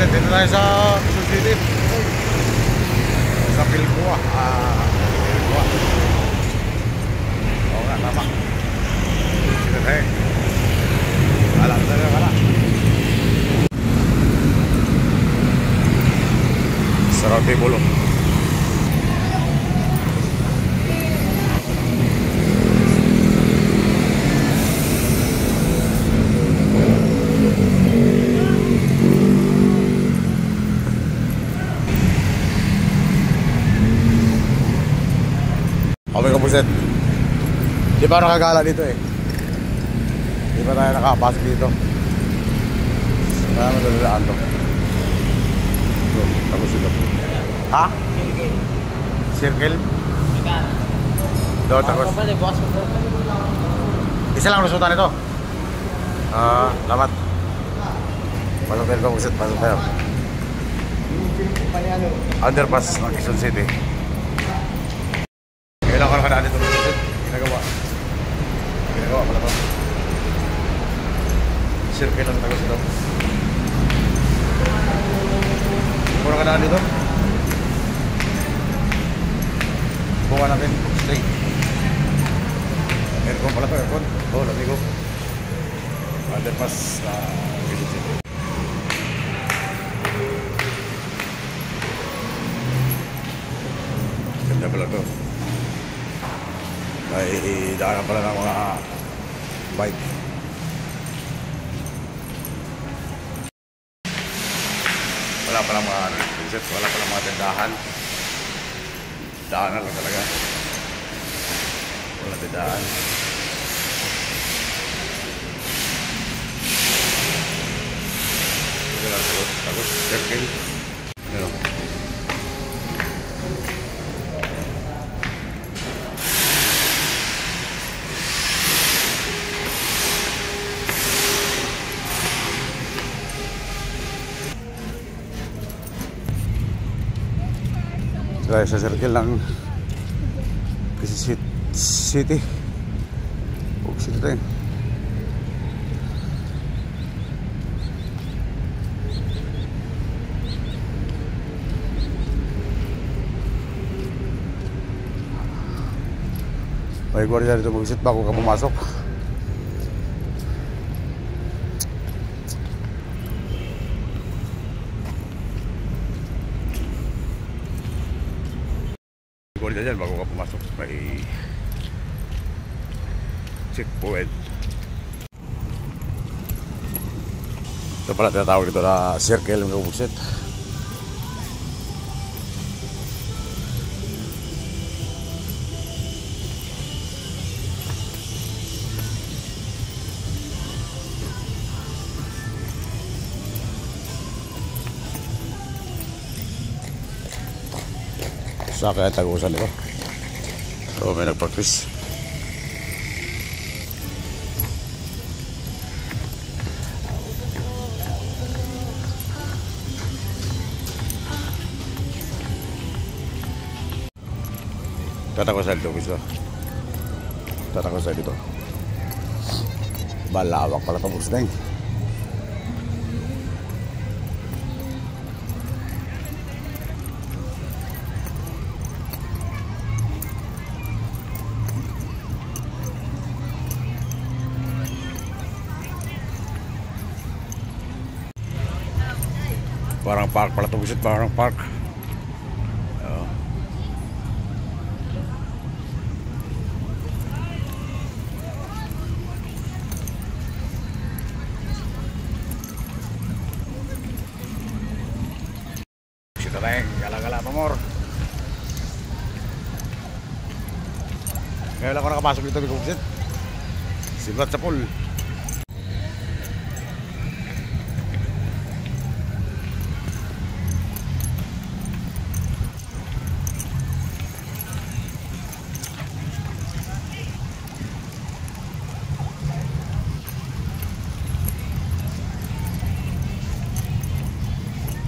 dito tayo sa Quezon City. Sa Pilcoa. Pilcoa. Oo nga, tama. Sino tayo? Alam ko talaga pala. Sarap yung bulong. Okay ka puset. Di ba nakagala dito eh? Di ba tayo nakapasok dito? Kaya madalilaan to. Ito, tapos ito. Ha? Circle? Doon, tapos. Isa lang resulta nito? Lamat. Pasok tayo ka puset, pasok tayo. Underpass ng Quezon City. Kailan ka nakadaan dito ng puset? Ginagawa pala ba? Circle lang tapos ito. Kung nakadaan dito? Buka natin. Stay. Aircon pala ito, aircon. Oo, lamig ko. Underpass na Quezon City. Ganda pala ito. May daanan pala ng mga bike. Wala palang mga visit, wala palang mga tindahan. Daanan lang talaga. Wala tindahan. Tapos circle. Ano? Tayo sa circle ng Quezon City. Huwag sila tayo. May gwardiya dito mag-visit bago ka pumasok. Gwardiya dyan bago ka pumasok. May checkpoint. Ito pala tinatawag ito na circle ng buset. Sa kaya tagusan ito. So may nag-practice. Tatagusan ito gusto. Tatagusan dito. Balawak pala tapos na yun. Parang park pala ito, busit, parang park. Sita tayo, gala-gala pa more. Ngayon lang ako nakapasok dito, busit. Sibat sa pool.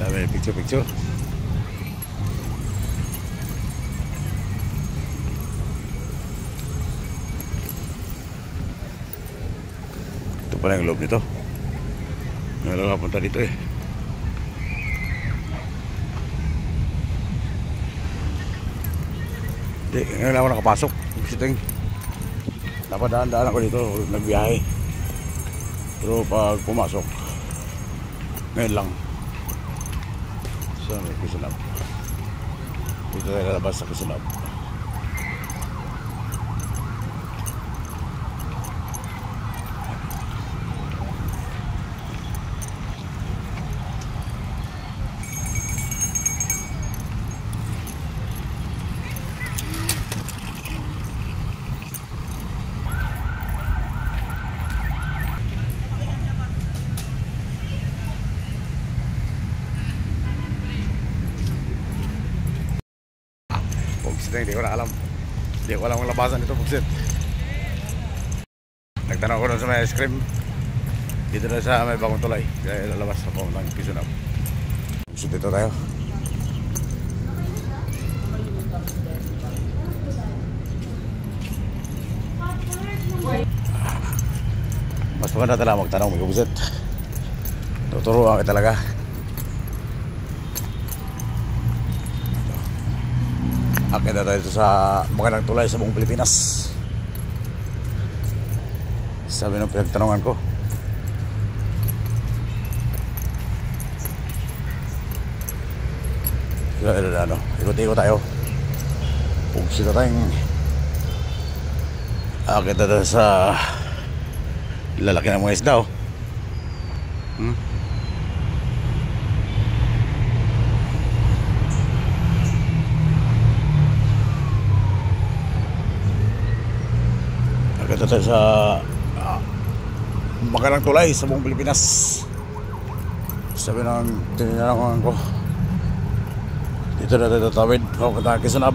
Dami picture. Ito pala yung loob nito. Ngayon lang punta dito eh. Hindi, ngayon lang ako nakapasok. Shooting. Napadaan-daan ako dito, nagbiyahe. Pero pag pumasok, ngayon lang. So, may Kisunab. Dito tayo lalabas sa Kisunab. Hindi ko na alam. Hindi ko alam ang labasan nito, Pugsit. Nagtanong ko doon sa may ice cream. Dito na sa may bagong tulay. Kaya lalabas ako ng Kisunab. Pugsit, dito tayo. Mas maganda talaga magtanong, Pugsit. Tuturuan ka talaga. Akin na tayo sa magandang tulay sa buong Pilipinas. Sabi ng pinagtanungan ko. Ikot-ikot tayo. Pugsit na tayong akin na tayo sa lalaki ng mga isda. Ito tayo sa magandang tulay sa buong Pilipinas. Sabi ng tinanungan ko, dito na tayo tatawid o kata Kisunab.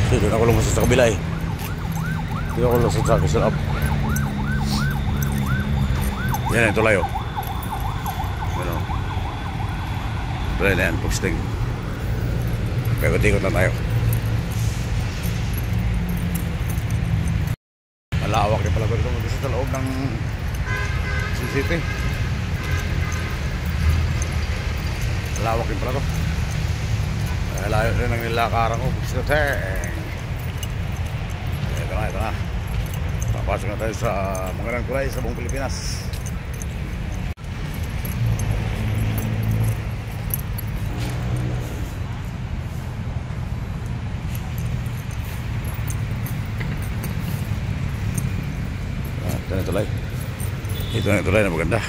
Dito na ako lumusot sa kabila eh. Dito ako lumusot sa Kisunab. Yan ang tulay, oh. Ano? Tulay na yan, Pugsit. Kaya ikot na tayo. Malawak din pala ko dito mag-isa sa loob ng City. Malawak din pala to. Layo rin ang nilakaran ko, Pugsit. Ito na. Papasok na tayo sa magandang tulay sa buong Pilipinas. Ito na tulay. Ito na tulay na maganda.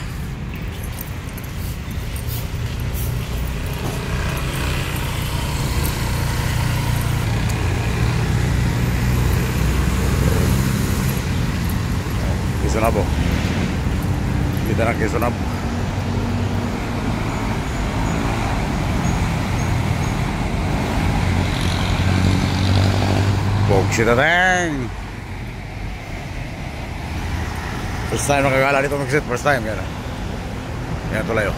Kisunab, oh. Kita na Kisunab. Pugsit na tayong. First time nakagala dito mag-sit. First time. Yan tulay, oh.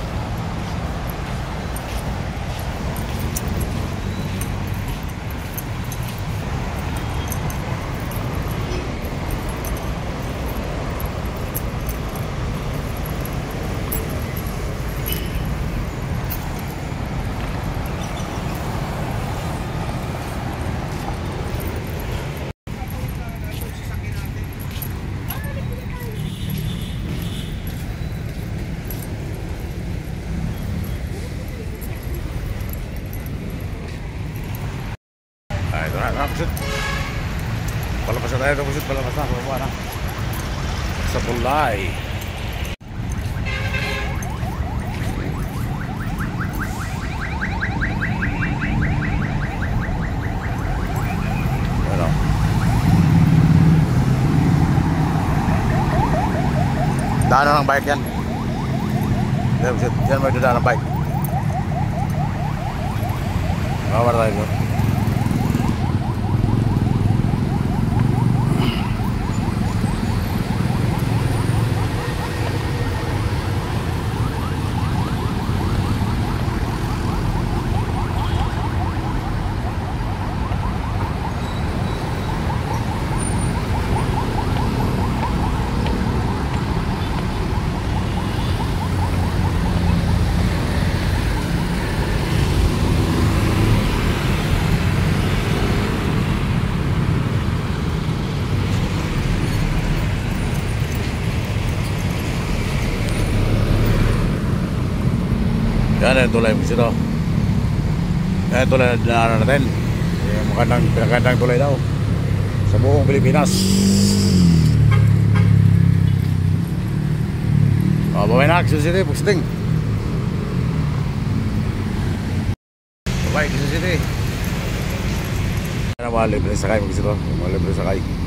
Pugsit. Palabas na tayo, Pugsit. Palabas na, pababa na sa tulay. Ano? Daanan ng bike yan. Pugsit, yan may daanan ng bike. Mawar tayo doon. Yan yung tulay mo sito. Yan yung tulay na dinaanan natin. Yung pinagandang tulay daw sa buong Pilipinas. Babay na, Quezon City, Pugsting. Babay, Quezon City. Mga libre sakay, Pugsito. Mga libre sakay.